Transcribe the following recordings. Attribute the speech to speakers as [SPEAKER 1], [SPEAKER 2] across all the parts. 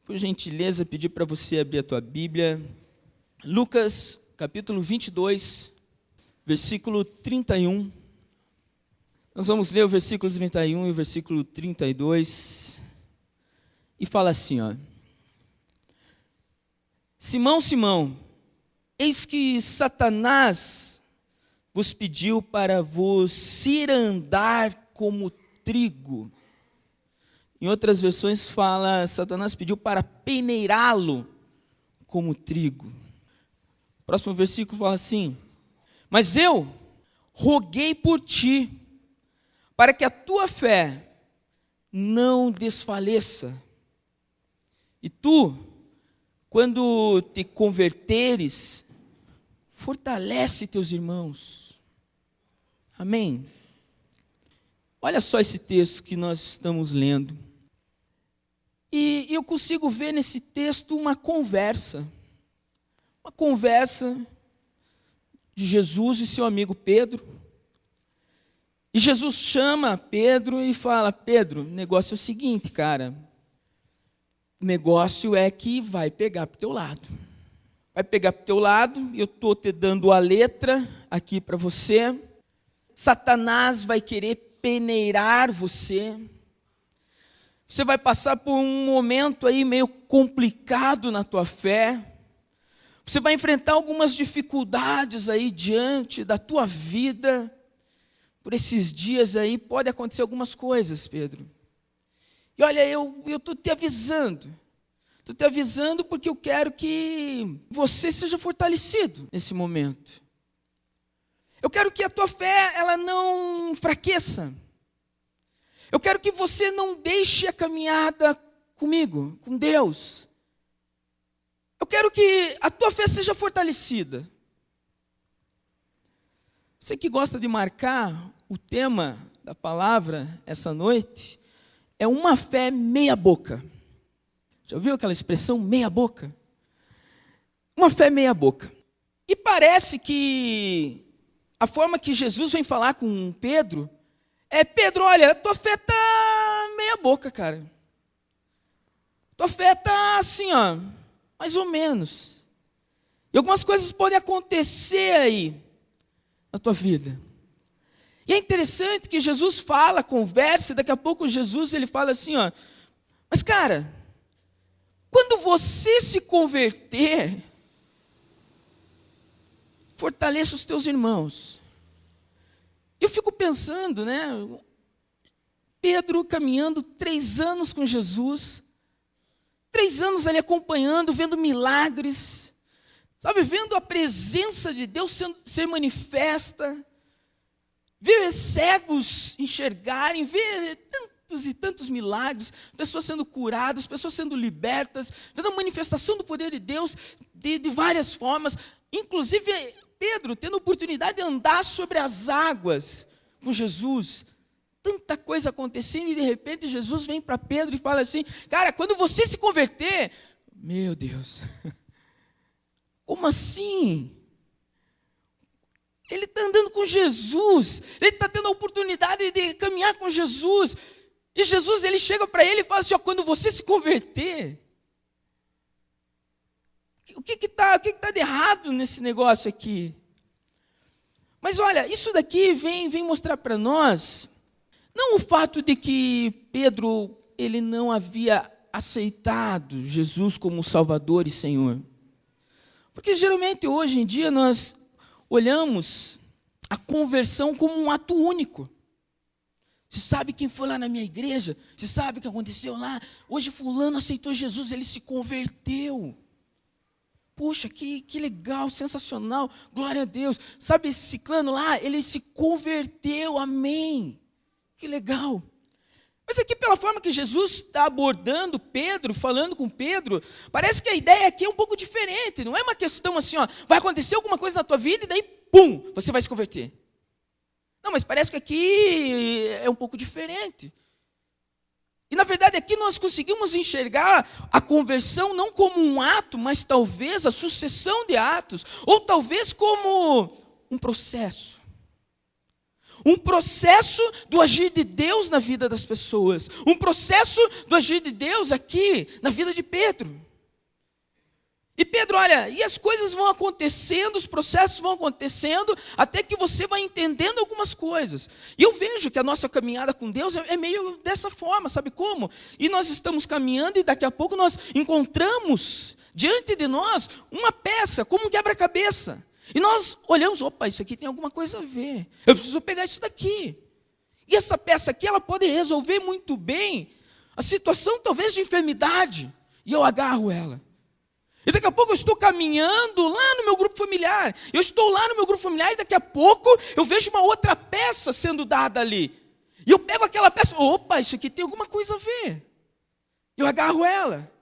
[SPEAKER 1] por gentileza, pedir para você abrir a tua Bíblia. Lucas, capítulo 22, versículo 31. Nós vamos ler o versículo 31 e o versículo 32. E fala assim, ó. Simão, Simão, eis que Satanás vos pediu para vos cirandar como trigo. Em outras versões fala, Satanás pediu para peneirá-lo como trigo. O próximo versículo fala assim: mas eu roguei por ti, para que a tua fé não desfaleça. E tu, quando te converteres, fortalece teus irmãos. Amém? Olha só esse texto que nós estamos lendo. E eu consigo ver nesse texto uma conversa de Jesus e seu amigo Pedro. E Jesus chama Pedro e fala: Pedro, o negócio é o seguinte, cara. O negócio é que vai pegar para o teu lado. Vai pegar para o teu lado, eu estou te dando a letra aqui para você. Satanás vai querer peneirar você. Você vai passar por um momento aí meio complicado na tua fé. Você vai enfrentar algumas dificuldades aí diante da tua vida. Por esses dias aí pode acontecer algumas coisas, Pedro. E olha, eu estou te avisando. Estou te avisando porque eu quero que você seja fortalecido nesse momento. Eu quero que a tua fé ela não enfraqueça. Eu quero que você não deixe a caminhada comigo, com Deus. Eu quero que a tua fé seja fortalecida. Você que gosta de marcar o tema da palavra essa noite, é uma fé meia boca. Já ouviu aquela expressão meia boca? Uma fé meia boca. E parece que a forma que Jesus vem falar com Pedro é: Pedro, olha, a tua fé está meia boca, cara. Tua fé está assim, ó, mais ou menos. E algumas coisas podem acontecer aí na tua vida. E é interessante que Jesus fala, conversa, e daqui a pouco Jesus ele fala assim, ó: mas cara, quando você se converter, fortaleça os teus irmãos. Eu fico pensando, né? Pedro caminhando 3 anos com Jesus, 3 anos ali acompanhando, vendo milagres, sabe, vendo a presença de Deus ser manifesta, ver cegos enxergarem, ver tantos e tantos milagres, pessoas sendo curadas, pessoas sendo libertas, vendo a manifestação do poder de Deus de várias formas, inclusive Pedro tendo a oportunidade de andar sobre as águas com Jesus. Tanta coisa acontecendo e de repente Jesus vem para Pedro e fala assim: cara, quando você se converter, meu Deus, como assim? Ele está andando com Jesus, ele está tendo a oportunidade de caminhar com Jesus, e Jesus ele chega para ele e fala assim: ó, quando você se converter, o que está de errado nesse negócio aqui? Mas olha, isso daqui vem mostrar para nós, não o fato de que Pedro ele não havia aceitado Jesus como Salvador e Senhor. Porque geralmente hoje em dia nós olhamos a conversão como um ato único. Você sabe quem foi lá na minha igreja? Você sabe o que aconteceu lá? Hoje fulano aceitou Jesus, ele se converteu. Puxa, que legal, sensacional, glória a Deus. Sabe esse ciclano lá? Ele se converteu, amém. Que legal. Mas aqui pela forma que Jesus está abordando Pedro, falando com Pedro, parece que a ideia aqui é um pouco diferente. Não é uma questão assim, ó, vai acontecer alguma coisa na tua vida e daí, pum, você vai se converter. Não, mas parece que aqui é um pouco diferente. E na verdade aqui nós conseguimos enxergar a conversão não como um ato, mas talvez a sucessão de atos, ou talvez como um processo. Um processo do agir de Deus na vida das pessoas. Um processo do agir de Deus aqui na vida de Pedro. E Pedro, olha, e as coisas vão acontecendo, os processos vão acontecendo, até que você vai entendendo algumas coisas. E eu vejo que a nossa caminhada com Deus é meio dessa forma, sabe como? E nós estamos caminhando e daqui a pouco nós encontramos diante de nós uma peça, como um quebra-cabeça. E nós olhamos, opa, isso aqui tem alguma coisa a ver. Eu preciso pegar isso daqui. E essa peça aqui, ela pode resolver muito bem a situação talvez de enfermidade. E eu agarro ela. E daqui a pouco eu estou caminhando lá no meu grupo familiar. Eu estou lá no meu grupo familiar e daqui a pouco eu vejo uma outra peça sendo dada ali. E eu pego aquela peça, opa, isso aqui tem alguma coisa a ver. Eu agarro ela.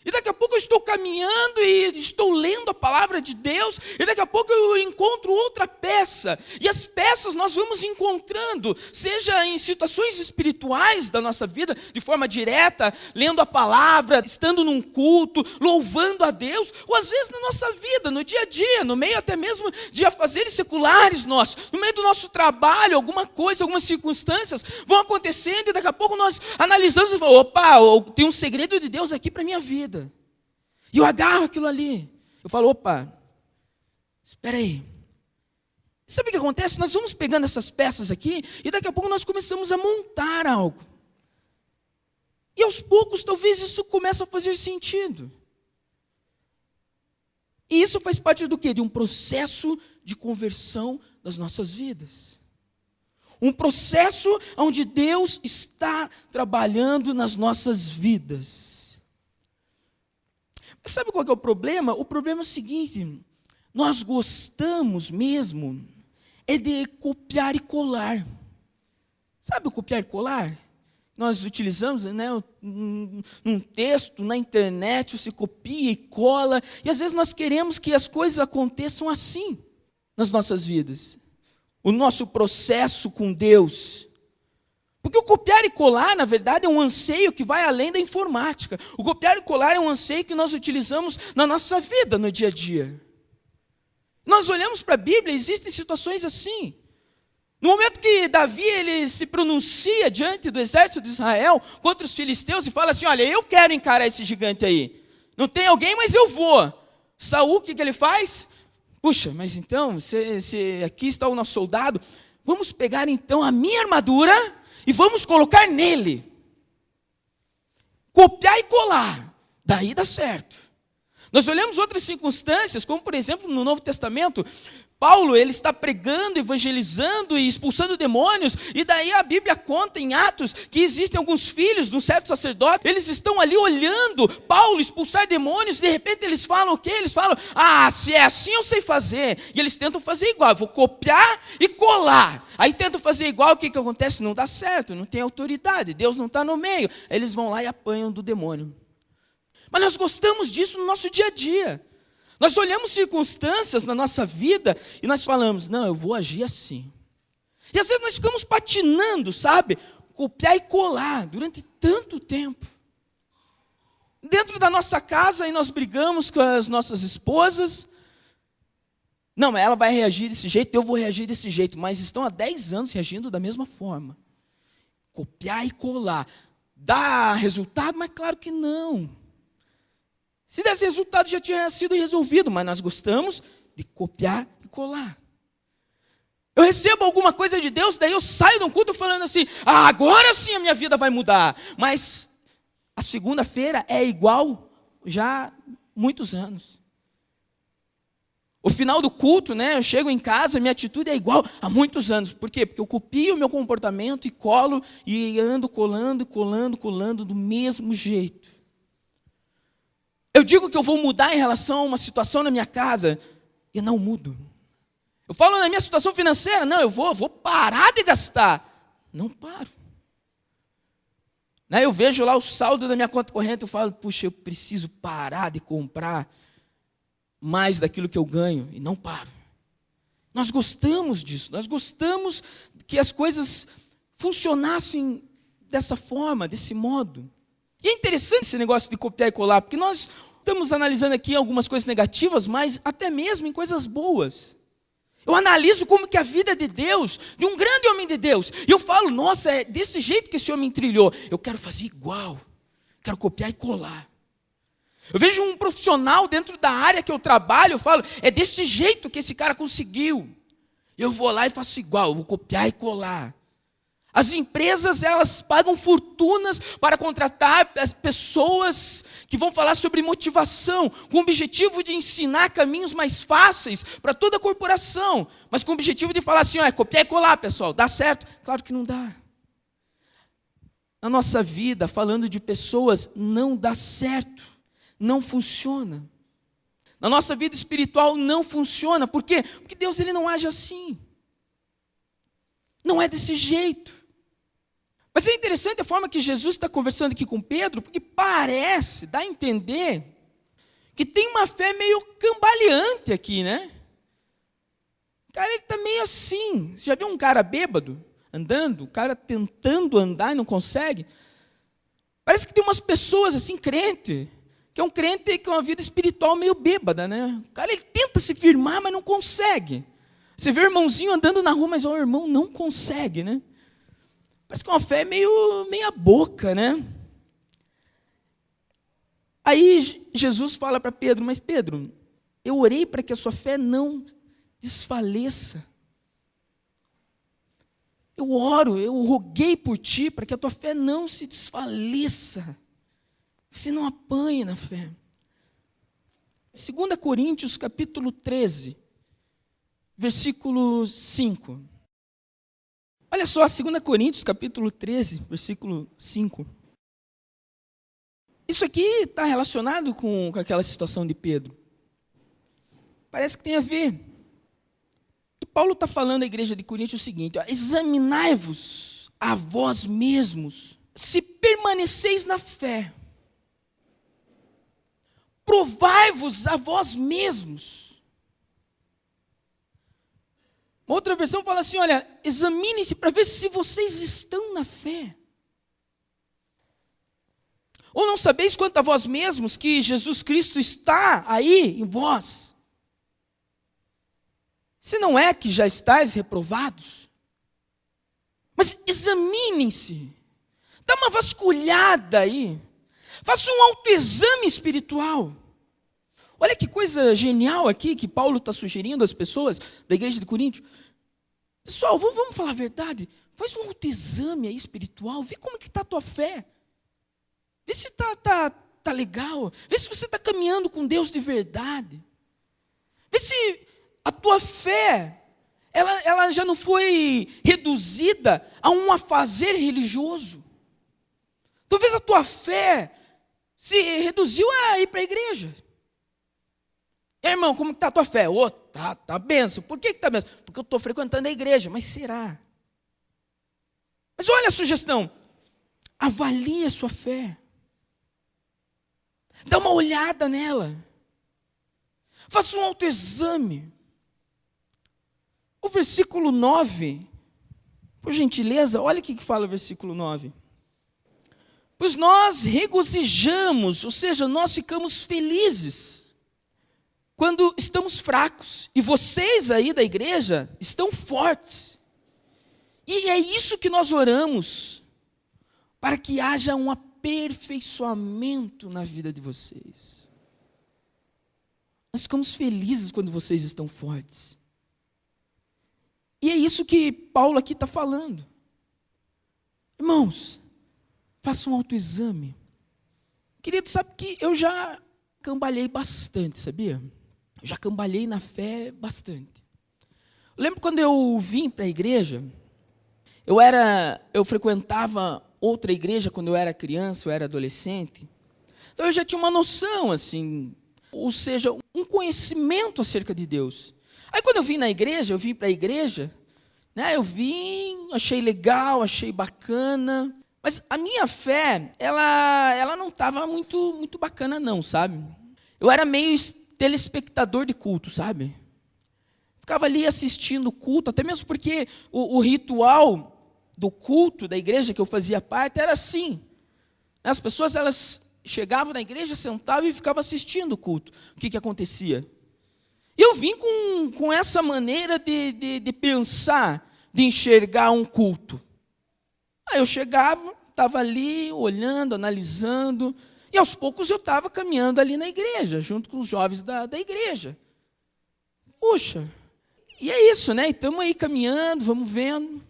[SPEAKER 1] E daqui a pouco eu estou caminhando e estou lendo a palavra de Deus, e daqui a pouco eu encontro outra peça. E as peças nós vamos encontrando, seja em situações espirituais da nossa vida, de forma direta, lendo a palavra, estando num culto, louvando a Deus, ou às vezes na nossa vida, no dia a dia, no meio até mesmo de afazeres seculares nossos, no meio do nosso trabalho, alguma coisa, algumas circunstâncias vão acontecendo, e daqui a pouco nós analisamos e falamos, opa, tem um segredo de Deus aqui para a minha vida. E eu agarro aquilo ali. Eu falo, opa, espera aí. Sabe o que acontece? Nós vamos pegando essas peças aqui e daqui a pouco nós começamos a montar algo. E aos poucos, talvez isso comece a fazer sentido. E isso faz parte do quê? De um processo de conversão das nossas vidas. Um processo onde Deus está trabalhando nas nossas vidas. Mas sabe qual que é o problema? O problema é o seguinte, nós gostamos mesmo é de copiar e colar. Sabe o copiar e colar? Nós utilizamos, né, num texto, na internet, você copia e cola, e às vezes nós queremos que as coisas aconteçam assim nas nossas vidas. O nosso processo com Deus. Porque o copiar e colar, na verdade, é um anseio que vai além da informática. O copiar e colar é um anseio que nós utilizamos na nossa vida, no dia a dia. Nós olhamos para a Bíblia, existem situações assim. No momento que Davi ele se pronuncia diante do exército de Israel contra os filisteus e fala assim, olha, eu quero encarar esse gigante aí. Não tem alguém, mas eu vou. Saul, o que ele faz? Puxa, mas então, se aqui está o nosso soldado, vamos pegar então a minha armadura e vamos colocar nele. Copiar e colar. Daí dá certo. Nós olhamos outras circunstâncias, como por exemplo no Novo Testamento, Paulo ele está pregando, evangelizando e expulsando demônios, e daí a Bíblia conta em Atos que existem alguns filhos de um certo sacerdote, eles estão ali olhando Paulo expulsar demônios, de repente eles falam o quê? Eles falam, se é assim eu sei fazer, e eles tentam fazer igual, eu vou copiar e colar, aí tentam fazer igual, o que acontece? Não dá certo, não tem autoridade, Deus não está no meio, aí eles vão lá e apanham do demônio. Mas nós gostamos disso no nosso dia a dia. Nós olhamos circunstâncias na nossa vida e nós falamos, não, eu vou agir assim. E às vezes nós ficamos patinando, sabe? Copiar e colar durante tanto tempo. Dentro da nossa casa, aí nós brigamos com as nossas esposas. Não, ela vai reagir desse jeito, eu vou reagir desse jeito. Mas estão há 10 anos reagindo da mesma forma. Copiar e colar. Dá resultado? Mas claro que não. Se desse resultado já tinha sido resolvido, mas nós gostamos de copiar e colar. Eu recebo alguma coisa de Deus, daí eu saio de um culto falando assim, agora sim a minha vida vai mudar. Mas a segunda-feira é igual já há muitos anos. O final do culto, né, eu chego em casa, minha atitude é igual há muitos anos. Por quê? Porque eu copio o meu comportamento e colo e ando colando do mesmo jeito. Eu digo que eu vou mudar em relação a uma situação na minha casa, e não mudo. Eu falo na minha situação financeira, não, eu vou parar de gastar. Não paro. Né, eu vejo lá o saldo da minha conta corrente, eu falo, puxa, eu preciso parar de comprar mais daquilo que eu ganho, e não paro. Nós gostamos disso, nós gostamos que as coisas funcionassem dessa forma, desse modo. E é interessante esse negócio de copiar e colar, porque nós estamos analisando aqui algumas coisas negativas, mas até mesmo em coisas boas. Eu analiso como que a vida de Deus, de um grande homem de Deus, e eu falo, nossa, é desse jeito que esse homem trilhou. Eu quero fazer igual, quero copiar e colar. Eu vejo um profissional dentro da área que eu trabalho, eu falo, é desse jeito que esse cara conseguiu. Eu vou lá e faço igual, eu vou copiar e colar. As empresas, elas pagam fortunas para contratar as pessoas que vão falar sobre motivação, com o objetivo de ensinar caminhos mais fáceis para toda a corporação, mas com o objetivo de falar assim, ó, é copiar e colar, pessoal, dá certo? Claro que não dá. Na nossa vida, falando de pessoas, não dá certo, não funciona. Na nossa vida espiritual não funciona, por quê? Porque Deus ele não age assim. Não é desse jeito. Mas é interessante a forma que Jesus está conversando aqui com Pedro, porque parece, dá a entender, que tem uma fé meio cambaleante aqui, né? O cara, ele está meio assim. Você já viu um cara bêbado, andando? O cara tentando andar e não consegue? Parece que tem umas pessoas assim, crente, que é um crente com uma vida espiritual meio bêbada, né? O cara, ele tenta se firmar, mas não consegue. Você vê o irmãozinho andando na rua, mas o irmão não consegue, né? Parece que é uma fé meio meia boca, né? Aí Jesus fala para Pedro, mas Pedro, eu orei para que a sua fé não desfaleça. Eu oro, eu roguei por ti para que a tua fé não se desfaleça. Você não apanhe na fé. 2 Coríntios capítulo 13, versículo 5. Olha só, 2 Coríntios, capítulo 13, versículo 5. Isso aqui está relacionado com aquela situação de Pedro. Parece que tem a ver. E Paulo está falando à igreja de Corinto o seguinte, ó, examinai-vos a vós mesmos, se permaneceis na fé. Provai-vos a vós mesmos. Outra versão fala assim, olha, examinem-se para ver se vocês estão na fé. Ou não sabeis quanto a vós mesmos que Jesus Cristo está aí em vós? Se não é que já estáis reprovados? Mas examinem-se. Dá uma vasculhada aí. Faça um autoexame espiritual. Olha que coisa genial aqui que Paulo está sugerindo às pessoas da igreja de Corinto. Pessoal, vamos falar a verdade. Faz um autoexame aí espiritual. Vê como que está a tua fé. Vê se tá legal. Vê se você está caminhando com Deus de verdade. Vê se a tua fé, ela já não foi reduzida a um afazer religioso. Talvez a tua fé se reduziu a ir para a igreja. Irmão, como está a tua fé? Tá benção. Por que está benção? Porque eu estou frequentando a igreja. Mas será? Mas olha a sugestão. Avalie a sua fé. Dá uma olhada nela. Faça um autoexame. O versículo 9, por gentileza, olha o que fala o versículo 9. Pois nós regozijamos, ou seja, nós ficamos felizes quando estamos fracos. E vocês aí da igreja estão fortes. E é isso que nós oramos, para que haja um aperfeiçoamento na vida de vocês. Nós ficamos felizes quando vocês estão fortes. E é isso que Paulo aqui está falando. Irmãos, faça um autoexame. Querido, sabe que eu já cambalhei bastante, sabia? Eu já cambalhei na fé bastante. Eu lembro quando eu vim para a igreja, eu frequentava outra igreja quando eu era criança, eu era adolescente. Então eu já tinha uma noção, assim, ou seja, um conhecimento acerca de Deus. Aí quando eu vim para a igreja, né, eu vim, achei legal, achei bacana, mas a minha fé, ela não estava muito bacana não, sabe? Eu era meio telespectador de culto, sabe? Ficava ali assistindo o culto, até mesmo porque o ritual do culto da igreja que eu fazia parte era assim. As pessoas, elas chegavam na igreja, sentavam e ficavam assistindo o culto. O que acontecia? Eu vim com essa maneira de pensar, de enxergar um culto. Aí eu chegava, estava ali, olhando, analisando, e aos poucos eu estava caminhando ali na igreja, junto com os jovens da igreja. Puxa, e é isso, né? E estamos aí caminhando, vamos vendo.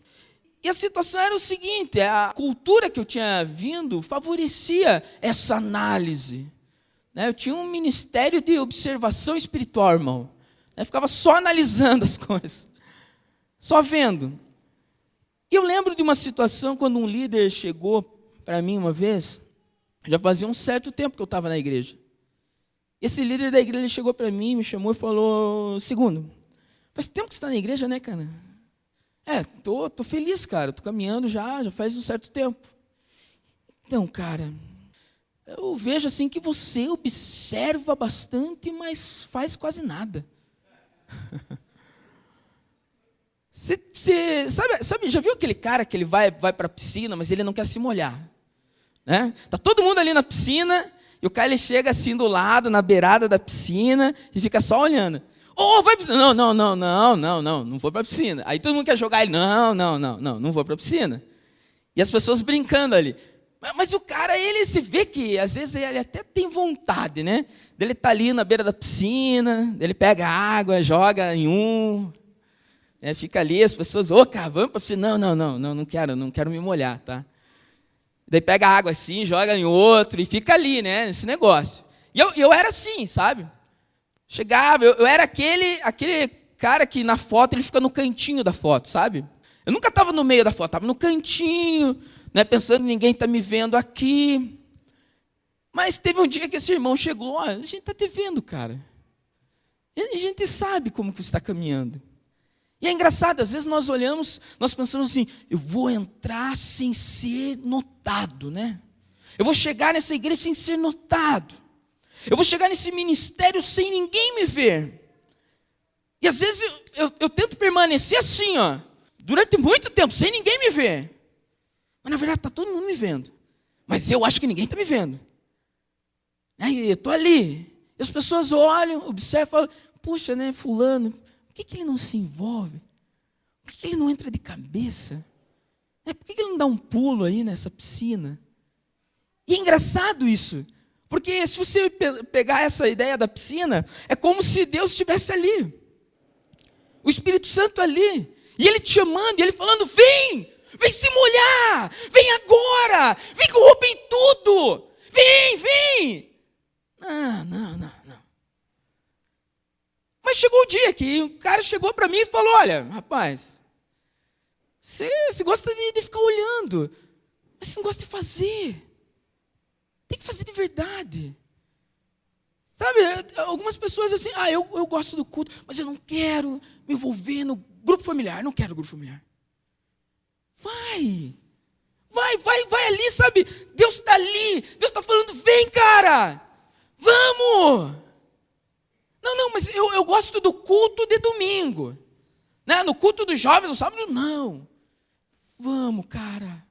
[SPEAKER 1] E a situação era o seguinte, a cultura que eu tinha vindo favorecia essa análise. Eu tinha um ministério de observação espiritual, irmão. Eu ficava só analisando as coisas, só vendo. E eu lembro de uma situação quando um líder chegou para mim uma vez, já fazia um certo tempo que eu estava na igreja. Esse líder da igreja chegou para mim, me chamou e falou: Segundo, faz tempo que você está na igreja, né, cara? Tô feliz, cara, tô caminhando já faz um certo tempo. Então, cara, eu vejo assim que você observa bastante, mas faz quase nada. Você sabe, já viu aquele cara que ele vai para a piscina, mas ele não quer se molhar? Né? Tá todo mundo ali na piscina, e o cara ele chega assim do lado, na beirada da piscina, e fica só olhando. Vai para piscina. Não vou para a piscina. Aí todo mundo quer jogar ele. Não vou para a piscina. E as pessoas brincando ali. Mas o cara, ele se vê que, às vezes, ele até tem vontade, né? Ele tá ali na beira da piscina, ele pega água, joga em fica ali, as pessoas, cara, vamos para a piscina. Não quero me molhar, tá? Daí pega água assim, joga em outro, e fica ali, né, nesse negócio. E eu era assim, sabe? Chegava, eu era aquele cara que na foto, ele fica no cantinho da foto, sabe? Eu nunca estava no meio da foto, estava no cantinho, né, pensando, ninguém está me vendo aqui. Mas teve um dia que esse irmão chegou, a gente está te vendo, cara. A gente sabe como que você está caminhando. E é engraçado, às vezes nós olhamos, nós pensamos assim, eu vou entrar sem ser notado, né? Eu vou chegar nessa igreja sem ser notado. Eu vou chegar nesse ministério sem ninguém me ver. E às vezes eu tento permanecer assim, durante muito tempo, sem ninguém me ver. Mas na verdade está todo mundo me vendo. Mas eu acho que ninguém está me vendo. Aí eu estou ali. E as pessoas olham, observam, falam, puxa, né, fulano, por que ele não se envolve? Por que ele não entra de cabeça? Por que ele não dá um pulo aí nessa piscina? E é engraçado isso. Porque se você pegar essa ideia da piscina, é como se Deus estivesse ali. O Espírito Santo ali. E Ele te chamando, e Ele falando, vem se molhar, vem agora, vem com roupa em tudo, vem. Não. Mas chegou o dia que o cara chegou para mim e falou, olha, rapaz, você gosta de ficar olhando, mas você não gosta de fazer. Tem que fazer de verdade. Sabe, algumas pessoas assim, eu gosto do culto, mas eu não quero me envolver no grupo familiar, não quero grupo familiar. Vai ali, sabe, Deus está ali, Deus está falando, vem cara, vamos. Não, mas eu gosto do culto de domingo, né? No culto dos jovens, no sábado, não. Vamos, cara.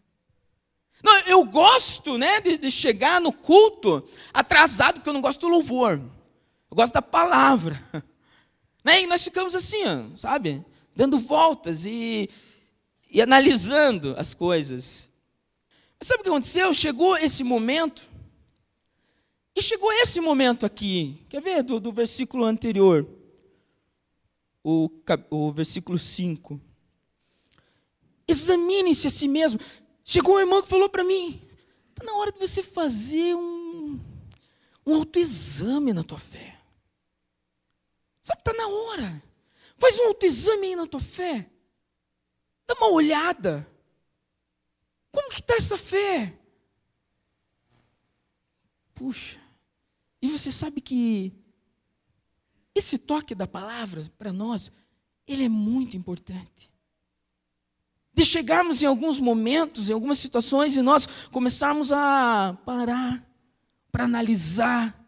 [SPEAKER 1] Não, eu gosto, né, de chegar no culto atrasado, porque eu não gosto do louvor. Eu gosto da palavra. Né? E nós ficamos assim, sabe? Dando voltas e analisando as coisas. Mas sabe o que aconteceu? Chegou esse momento. E chegou esse momento aqui. Quer ver do versículo anterior? O versículo 5. Examine-se a si mesmo. Chegou um irmão que falou para mim, está na hora de você fazer um autoexame na tua fé. Sabe, está na hora. Faz um autoexame aí na tua fé. Dá uma olhada. Como que está essa fé? Puxa. E você sabe que esse toque da palavra, para nós, ele é muito importante. De chegarmos em alguns momentos, em algumas situações, e nós começarmos a parar, para analisar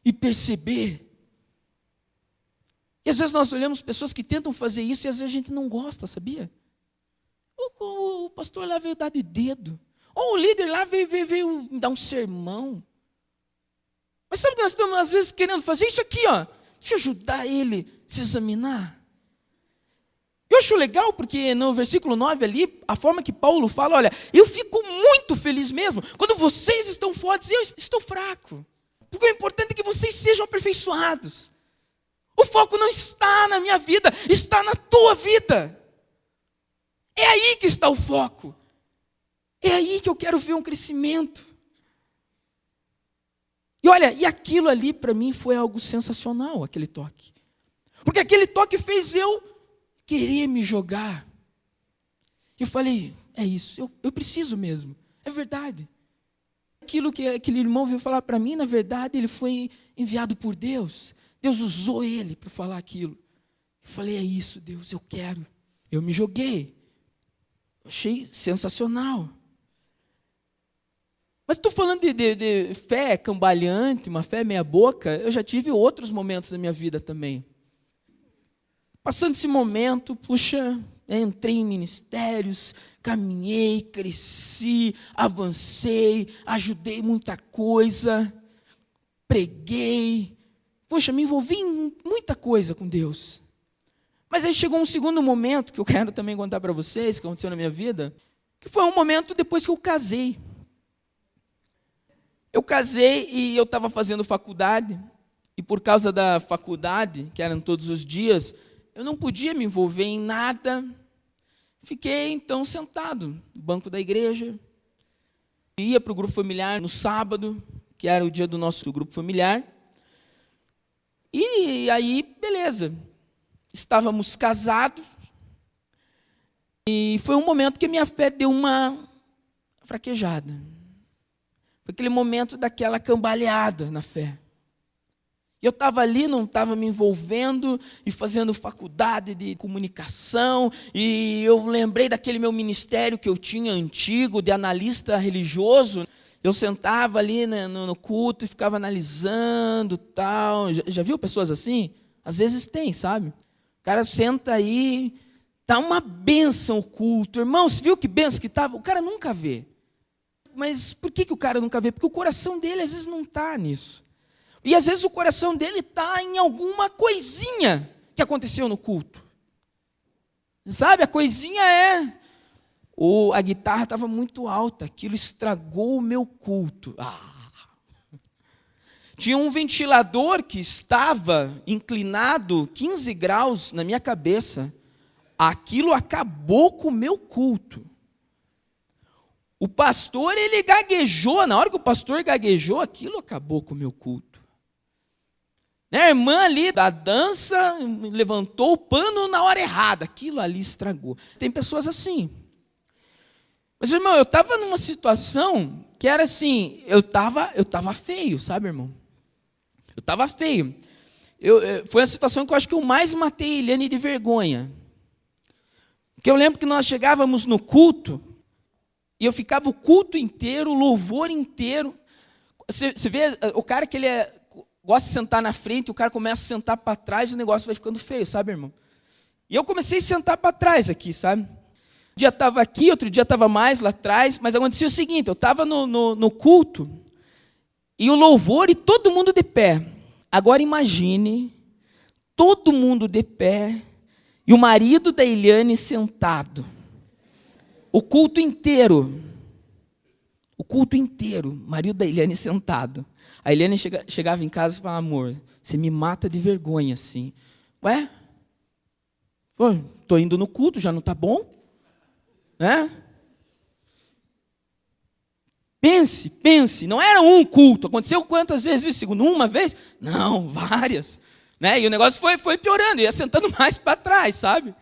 [SPEAKER 1] e perceber. E às vezes nós olhamos pessoas que tentam fazer isso e às vezes a gente não gosta, sabia? O pastor lá veio dar de dedo. Ou o líder lá veio dar um sermão. Mas sabe o que nós estamos às vezes querendo fazer? Isso aqui, deixa eu ajudar ele a se examinar. Eu acho legal porque no versículo 9 ali, a forma que Paulo fala, olha, eu fico muito feliz mesmo, quando vocês estão fortes e eu estou fraco. Porque o importante é que vocês sejam aperfeiçoados. O foco não está na minha vida, está na tua vida. É aí que está o foco. É aí que eu quero ver um crescimento. E olha, e aquilo ali para mim foi algo sensacional, aquele toque. Porque aquele toque fez eu querer me jogar. E eu falei, é isso, eu preciso mesmo, é verdade. Aquilo que aquele irmão veio falar para mim, na verdade, ele foi enviado por Deus. Deus usou ele para falar aquilo. Eu falei, é isso, Deus, eu quero. Eu me joguei. Achei sensacional. Mas estou falando de fé cambaleante, uma fé meia boca, eu já tive outros momentos da minha vida também. Passando esse momento, puxa, entrei em ministérios, caminhei, cresci, avancei, ajudei muita coisa, preguei, puxa, me envolvi em muita coisa com Deus. Mas aí chegou um segundo momento, que eu quero também contar para vocês, que aconteceu na minha vida, que foi um momento depois que eu casei. Eu casei e eu estava fazendo faculdade, e por causa da faculdade, que eram todos os dias, eu não podia me envolver em nada. Fiquei, então, sentado no banco da igreja. Ia para o grupo familiar no sábado, que era o dia do nosso grupo familiar. E aí, beleza. Estávamos casados. E foi um momento que a minha fé deu uma fraquejada. Foi aquele momento daquela cambaleada na fé. Eu estava ali, não estava me envolvendo e fazendo faculdade de comunicação, e eu lembrei daquele meu ministério que eu tinha antigo, de analista religioso. Eu sentava ali no culto e ficava analisando tal. Já viu pessoas assim? Às vezes tem, sabe? O cara senta aí, tá uma bênção o culto. Irmão, você viu que bênção que estava? O cara nunca vê. Mas por que o cara nunca vê? Porque o coração dele às vezes não está nisso. E às vezes o coração dele está em alguma coisinha que aconteceu no culto. Sabe, a coisinha é... a guitarra estava muito alta, aquilo estragou o meu culto. Tinha um ventilador que estava inclinado 15 graus na minha cabeça. Aquilo acabou com o meu culto. O pastor, ele gaguejou. Na hora que o pastor gaguejou, aquilo acabou com o meu culto. A irmã ali da dança levantou o pano na hora errada. Aquilo ali estragou. Tem pessoas assim. Mas, irmão, eu estava numa situação que era assim, eu tava feio, sabe, irmão? Eu estava feio. Foi a situação que eu acho que eu mais matei a Eliane de vergonha. Porque eu lembro que nós chegávamos no culto, e eu ficava o culto inteiro, o louvor inteiro. Você vê, o cara que ele gosta de sentar na frente, o cara começa a sentar para trás, o negócio vai ficando feio, sabe, irmão? E eu comecei a sentar para trás aqui, sabe? Um dia estava aqui, outro dia estava mais lá atrás, mas acontecia o seguinte, eu estava no culto, e o louvor e todo mundo de pé. Agora imagine, todo mundo de pé, e o marido da Eliane sentado. O culto inteiro, marido da Eliane sentado. A Eliane chegava em casa e falava, amor, você me mata de vergonha assim. Ué? Pô, estou indo no culto, já não está bom? Né? Pense, não era um culto, aconteceu quantas vezes isso? Segundo, uma vez? Não, várias. Né? E o negócio foi piorando, ia sentando mais para trás, sabe?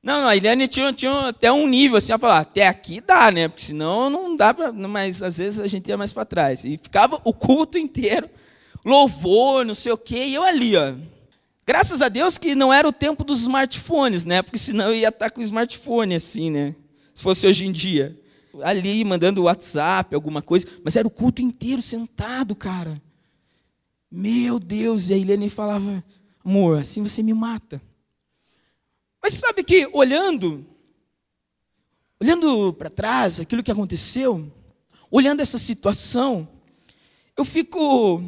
[SPEAKER 1] Não, a Eliane tinha até um nível assim, a falar, até aqui dá, né? Porque senão não dá, mas às vezes a gente ia mais para trás. E ficava o culto inteiro, louvor, não sei o quê, e eu ali, ó. Graças a Deus que não era o tempo dos smartphones, né? Porque senão eu ia estar com o smartphone assim, né? Se fosse hoje em dia. Ali, mandando WhatsApp, alguma coisa. Mas era o culto inteiro sentado, cara. Meu Deus, e a Eliane falava, amor, assim você me mata. Mas sabe que, olhando para trás, aquilo que aconteceu, olhando essa situação, eu fico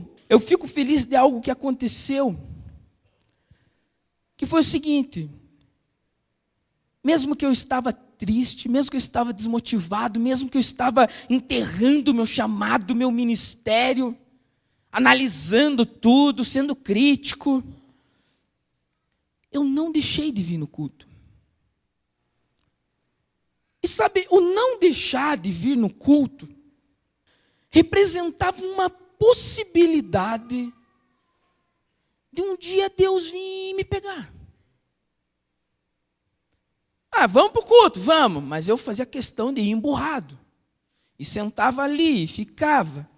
[SPEAKER 1] feliz de algo que aconteceu. que foi o seguinte: mesmo que eu estava triste, mesmo que eu estava desmotivado, mesmo que eu estava enterrando o meu chamado, o meu ministério, analisando tudo, sendo crítico, eu não deixei de vir no culto. E sabe, o não deixar de vir no culto representava uma possibilidade de um dia Deus vir me pegar. Vamos para o culto, vamos. Mas eu fazia questão de ir emburrado. E sentava ali, e ficava.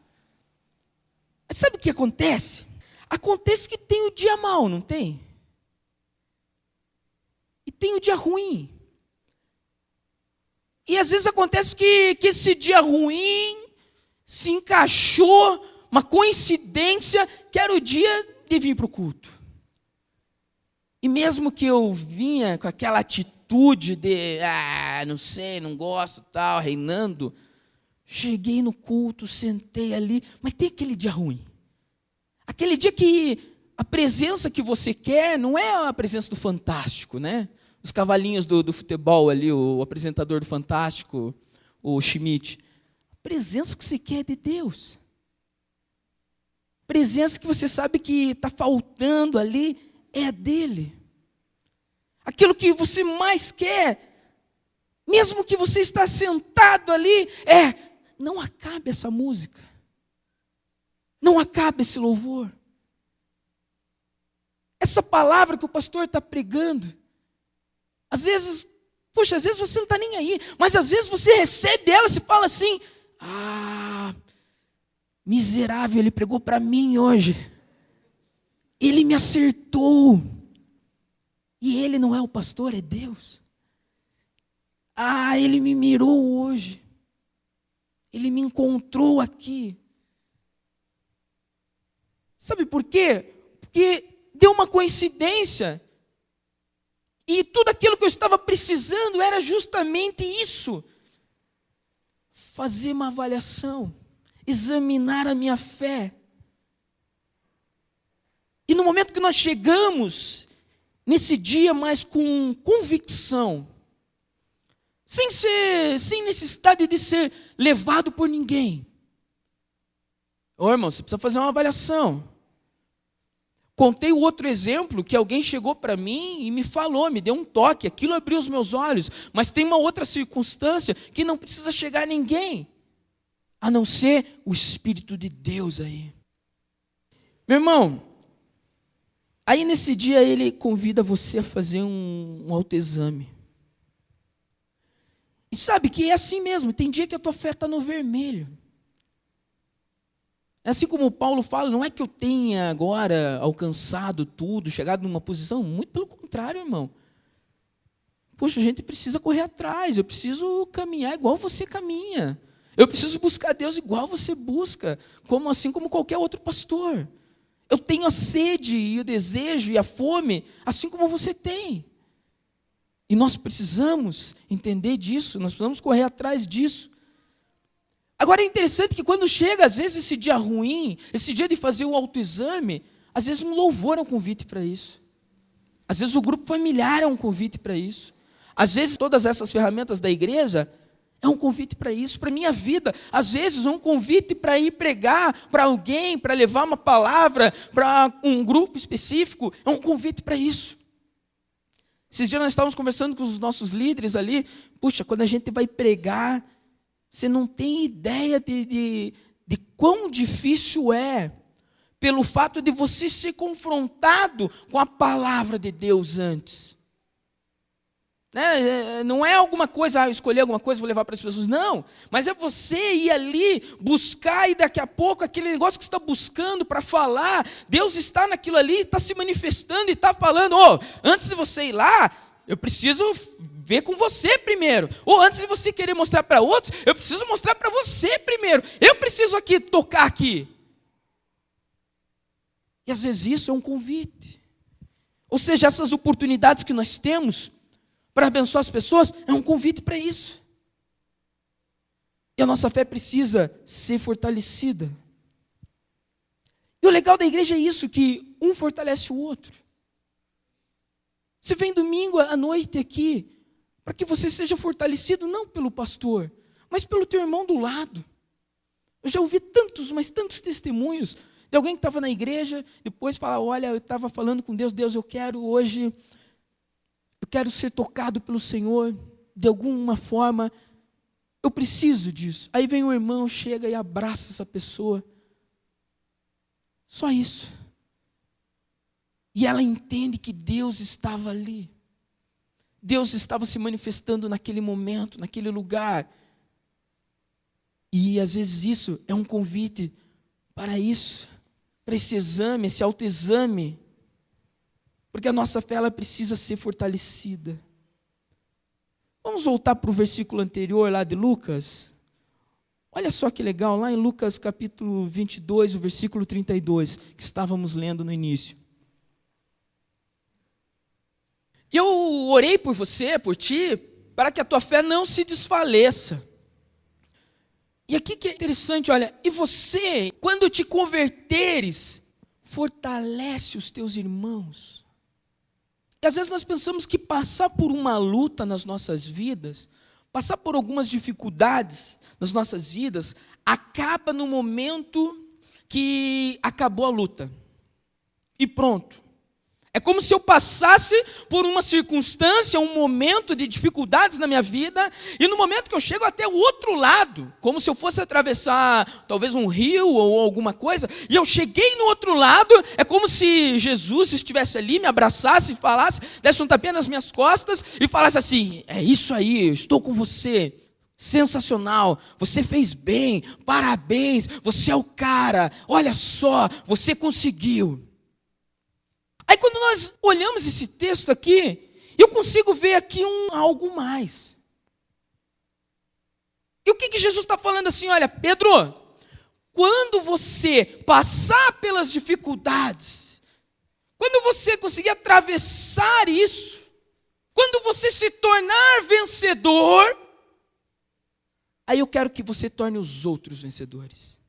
[SPEAKER 1] Mas sabe o que acontece? Acontece que tem o dia mau, não tem? E tem o dia ruim. E às vezes acontece que esse dia ruim se encaixou, uma coincidência, que era o dia de vir para o culto. E mesmo que eu vinha com aquela atitude de, não sei, não gosto, tal, reinando, cheguei no culto, sentei ali, mas tem aquele dia ruim. Aquele dia que a presença que você quer não é a presença do Fantástico, né? Os cavalinhos do futebol ali, o apresentador do Fantástico, o Schmidt. A presença que você quer é de Deus. Presença que você sabe que está faltando ali é dele. Aquilo que você mais quer, mesmo que você está sentado ali, não acabe essa música. Não acabe esse louvor. Essa palavra que o pastor está pregando, às vezes você não está nem aí, mas às vezes você recebe ela e fala assim, miserável, ele pregou para mim hoje. Ele me acertou. E ele não é o pastor, é Deus. Ele me mirou hoje. Ele me encontrou aqui. Sabe por quê? Porque deu uma coincidência. E tudo aquilo que eu estava precisando era justamente isso. Fazer uma avaliação. Examinar a minha fé. E no momento que nós chegamos nesse dia, mas com convicção, sem necessidade de ser levado por ninguém. Irmão, você precisa fazer uma avaliação. Contei o outro exemplo, que alguém chegou para mim e me falou, me deu um toque, aquilo abriu os meus olhos, mas tem uma outra circunstância que não precisa chegar a ninguém, a não ser o Espírito de Deus aí. Meu irmão, aí nesse dia ele convida você a fazer um autoexame. E sabe que é assim mesmo, tem dia que a tua fé está no vermelho. É assim como Paulo fala, não é que eu tenha agora alcançado tudo, chegado numa posição, muito pelo contrário, irmão. Poxa, a gente precisa correr atrás, eu preciso caminhar igual você caminha. Eu preciso buscar Deus igual você busca, assim como qualquer outro pastor. Eu tenho a sede e o desejo e a fome, assim como você tem. E nós precisamos entender disso, nós precisamos correr atrás disso. Agora é interessante que quando chega, às vezes, esse dia ruim, esse dia de fazer o autoexame, às vezes um louvor é um convite para isso. Às vezes o grupo familiar é um convite para isso. Às vezes todas essas ferramentas da igreja é um convite para isso, para a minha vida. Às vezes um convite para ir pregar para alguém, para levar uma palavra para um grupo específico, é um convite para isso. Esses dias nós estávamos conversando com os nossos líderes ali, puxa, quando a gente vai pregar, você não tem ideia de quão difícil é, pelo fato de você ser confrontado com a palavra de Deus antes. Não é alguma coisa, escolher alguma coisa, vou levar para as pessoas, não. Mas é você ir ali, buscar, e daqui a pouco, aquele negócio que você está buscando para falar, Deus está naquilo ali, está se manifestando e está falando, antes de você ir lá, eu preciso ver com você primeiro. Ou antes de você querer mostrar para outros, eu preciso mostrar para você primeiro. Eu preciso aqui tocar aqui. E às vezes isso é um convite. Ou seja, essas oportunidades que nós temos para abençoar as pessoas é um convite para isso. E a nossa fé precisa ser fortalecida. E o legal da igreja é isso, que um fortalece o outro. Você vem domingo à noite aqui para que você seja fortalecido não pelo pastor, mas pelo teu irmão do lado. Eu já ouvi tantos, mas tantos testemunhos de alguém que estava na igreja, depois fala, olha, eu estava falando com Deus, eu quero hoje, eu quero ser tocado pelo Senhor, de alguma forma, eu preciso disso. Aí vem um irmão, chega e abraça essa pessoa. Só isso. E ela entende que Deus estava ali. Deus estava se manifestando naquele momento, naquele lugar. E às vezes isso é um convite para isso, para esse exame, esse autoexame. Porque a nossa fé ela precisa ser fortalecida. Vamos voltar para o versículo anterior lá de Lucas. Olha só que legal, lá em Lucas capítulo 22, o versículo 32, que estávamos lendo no início. Eu orei por você, por ti, para que a tua fé não se desfaleça. E aqui que é interessante, olha, e você, quando te converteres, fortalece os teus irmãos. E às vezes nós pensamos que passar por uma luta nas nossas vidas, passar por algumas dificuldades nas nossas vidas, acaba no momento que acabou a luta. E pronto. É como se eu passasse por uma circunstância, um momento de dificuldades na minha vida, e no momento que eu chego até o outro lado, como se eu fosse atravessar talvez um rio ou alguma coisa, e eu cheguei no outro lado, é como se Jesus estivesse ali, me abraçasse, falasse, desse um tapinha nas minhas costas e falasse assim, é isso aí, eu estou com você. Sensacional, você fez bem, parabéns, você é o cara, olha só, você conseguiu. Aí quando nós olhamos esse texto aqui, eu consigo ver aqui algo mais. E o que Jesus está falando assim, olha, Pedro, quando você passar pelas dificuldades, quando você conseguir atravessar isso, quando você se tornar vencedor, aí eu quero que você torne os outros vencedores.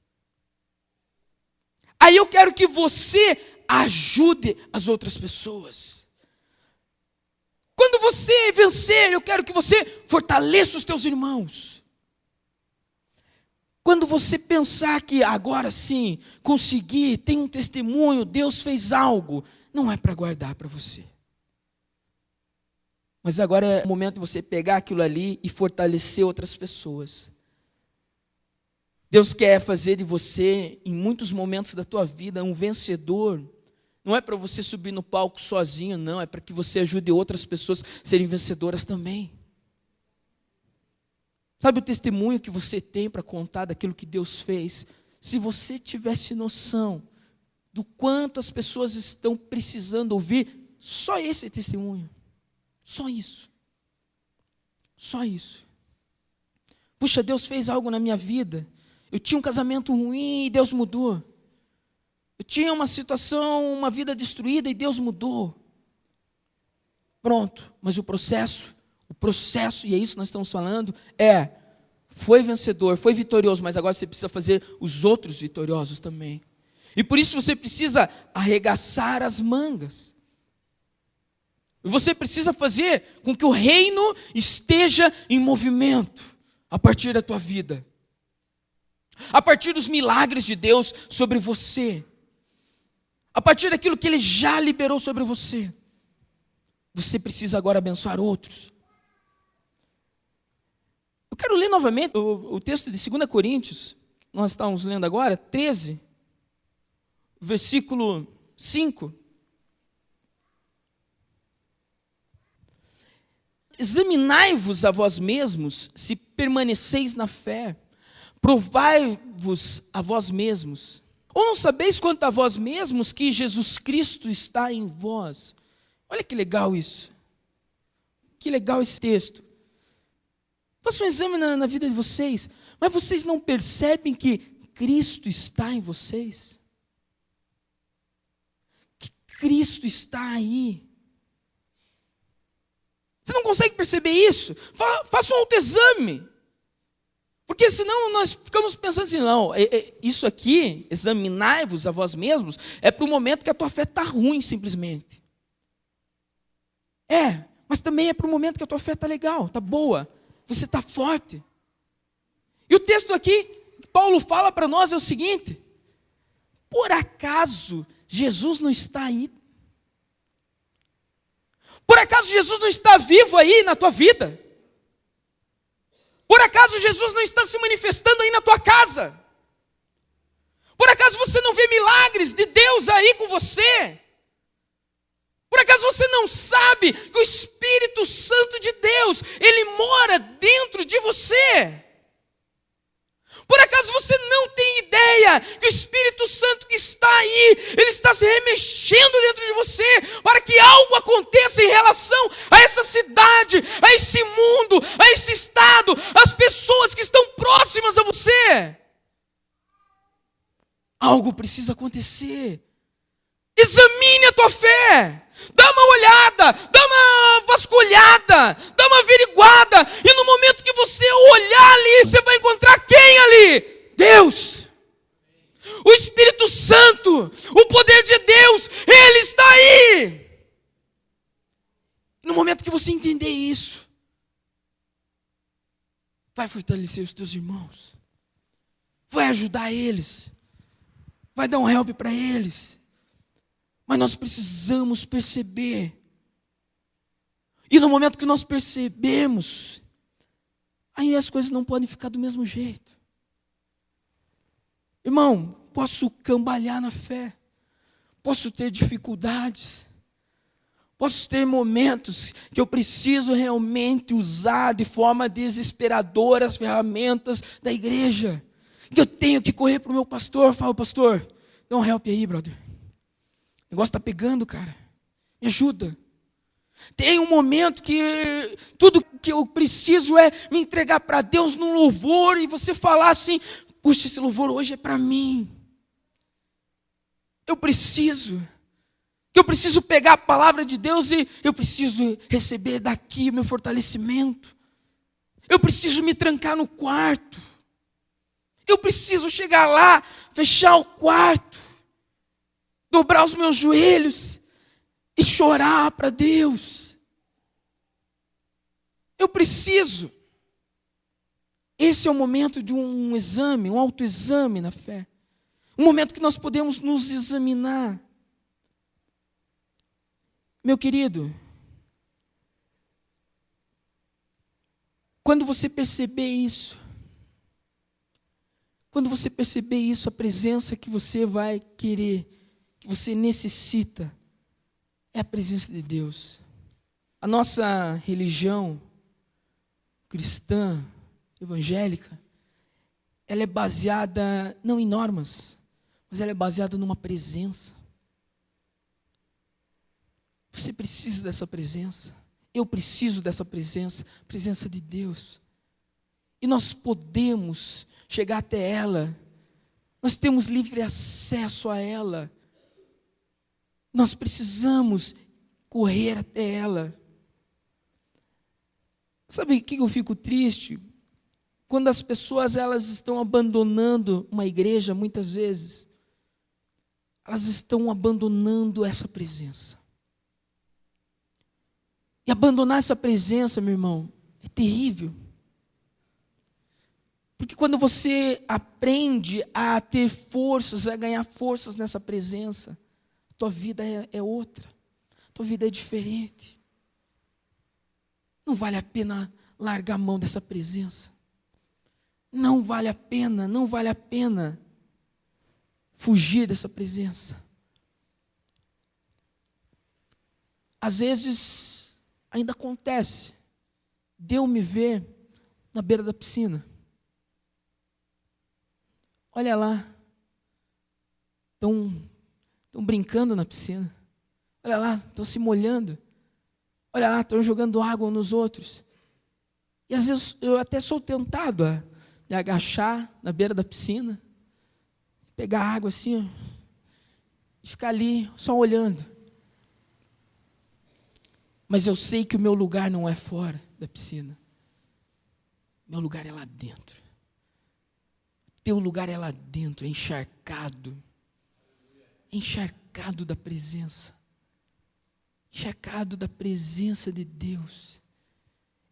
[SPEAKER 1] Aí eu quero que você ajude as outras pessoas. Quando você vencer, eu quero que você fortaleça os teus irmãos. Quando você pensar que agora sim, consegui, tem um testemunho, Deus fez algo, não é para guardar para você. Mas agora é o momento de você pegar aquilo ali e fortalecer outras pessoas. Deus quer fazer de você, em muitos momentos da tua vida, um vencedor. Não é para você subir no palco sozinho, não. É para que você ajude outras pessoas a serem vencedoras também. Sabe o testemunho que você tem para contar daquilo que Deus fez? Se você tivesse noção do quanto as pessoas estão precisando ouvir só esse testemunho. Só isso. Só isso. Puxa, Deus fez algo na minha vida. Eu tinha um casamento ruim e Deus mudou. Eu tinha uma situação, uma vida destruída e Deus mudou. Pronto, mas o processo, e é isso que nós estamos falando, foi vencedor, foi vitorioso, mas agora você precisa fazer os outros vitoriosos também. E por isso você precisa arregaçar as mangas. E você precisa fazer com que o reino esteja em movimento a partir da tua vida. A partir dos milagres de Deus sobre você. A partir daquilo que Ele já liberou sobre você. Você precisa agora abençoar outros. Eu quero ler novamente o texto de 2 Coríntios, nós estamos lendo agora, 13, versículo 5. Examinai-vos a vós mesmos, se permaneceis na fé. Provai-vos a vós mesmos. Ou não sabeis quanto a vós mesmos que Jesus Cristo está em vós? Olha que legal isso. Que legal esse texto. Faça um exame na vida de vocês. Mas vocês não percebem que Cristo está em vocês? Que Cristo está aí. Você não consegue perceber isso? Faça um autoexame. Porque senão nós ficamos pensando assim, não, isso aqui, examinai-vos a vós mesmos, é para o momento que a tua fé está ruim simplesmente. Mas também é para o momento que a tua fé está legal, está boa, você está forte. E o texto aqui, que Paulo fala para nós é o seguinte: por acaso Jesus não está aí? Por acaso Jesus não está vivo aí na tua vida? Por acaso Jesus não está se manifestando aí na tua casa? Por acaso você não vê milagres de Deus aí com você? Por acaso você não sabe que o Espírito Santo de Deus, ele mora dentro de você? Por acaso você não tem ideia que o Espírito Santo que está aí, ele está se remexendo dentro de você, para que algo aconteça em relação a essa cidade, a esse mundo, a esse estado, às pessoas que estão próximas a você? Algo precisa acontecer. Examine a tua fé, dá uma olhada, dá uma vasculhada, dá uma averiguada, e no momento que você olhar ali, você vai encontrar quem ali? Deus, o Espírito Santo, o poder de Deus, ele está aí. No momento que você entender isso, vai fortalecer os teus irmãos, vai ajudar eles, vai dar um help para eles. Mas nós precisamos perceber. E no momento que nós percebemos, aí as coisas não podem ficar do mesmo jeito. Irmão, posso cambalhar na fé, posso ter dificuldades, posso ter momentos que eu preciso realmente usar de forma desesperadora as ferramentas da igreja, que eu tenho que correr para o meu pastor, falo: pastor, dá um help aí, brother. O negócio está pegando, cara. Me ajuda. Tem um momento que tudo que eu preciso é me entregar para Deus no louvor e você falar assim: puxa, esse louvor hoje é para mim. Eu preciso pegar a palavra de Deus e eu preciso receber daqui o meu fortalecimento. Eu preciso me trancar no quarto. Eu preciso chegar lá, fechar o quarto, dobrar os meus joelhos e chorar para Deus. Eu preciso. Esse é o momento de um exame, um autoexame na fé. Um momento que nós podemos nos examinar. Meu querido, quando você perceber isso, a presença que você vai querer, que você necessita, é a presença de Deus. A nossa religião cristã, evangélica, ela é baseada não em normas, mas ela é baseada numa presença. Você precisa dessa presença. Eu preciso dessa presença, presença de Deus. E nós podemos chegar até ela. Nós temos livre acesso a ela. Nós precisamos correr até ela. Sabe o que eu fico triste? Quando as pessoas elas estão abandonando uma igreja, muitas vezes, elas estão abandonando essa presença. E abandonar essa presença, meu irmão, é terrível. Porque quando você aprende a ter forças, a ganhar forças nessa presença, a tua vida é outra, a tua vida é diferente. Não vale a pena largar a mão dessa presença. Não vale a pena fugir dessa presença. Às vezes, ainda acontece de eu me ver na beira da piscina. Olha lá, estão brincando na piscina. Olha lá, estão se molhando. Olha lá, estão jogando água uns nos outros. E às vezes eu até sou tentado a me agachar na beira da piscina, pegar água assim, ó, e ficar ali só olhando. Mas eu sei que o meu lugar não é fora da piscina. Meu lugar é lá dentro. Teu lugar é lá dentro, é encharcado. Encharcado da presença. encharcado da presença de Deus,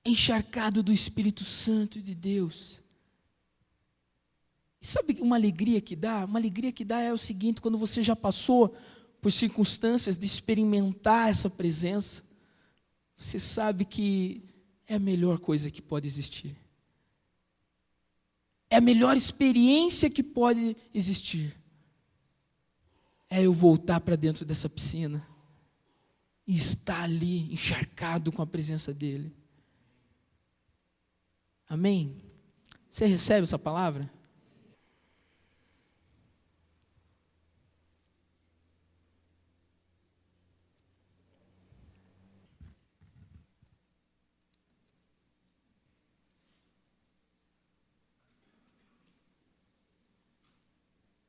[SPEAKER 1] encharcado do Espírito Santo de Deus. E sabe uma alegria que dá? Uma alegria que dá é o seguinte: quando você já passou por circunstâncias de experimentar essa presença, você sabe que é a melhor coisa que pode existir. É a melhor experiência que pode existir. É eu voltar para dentro dessa piscina e estar ali encharcado com a presença dele. Amém? Você recebe essa palavra?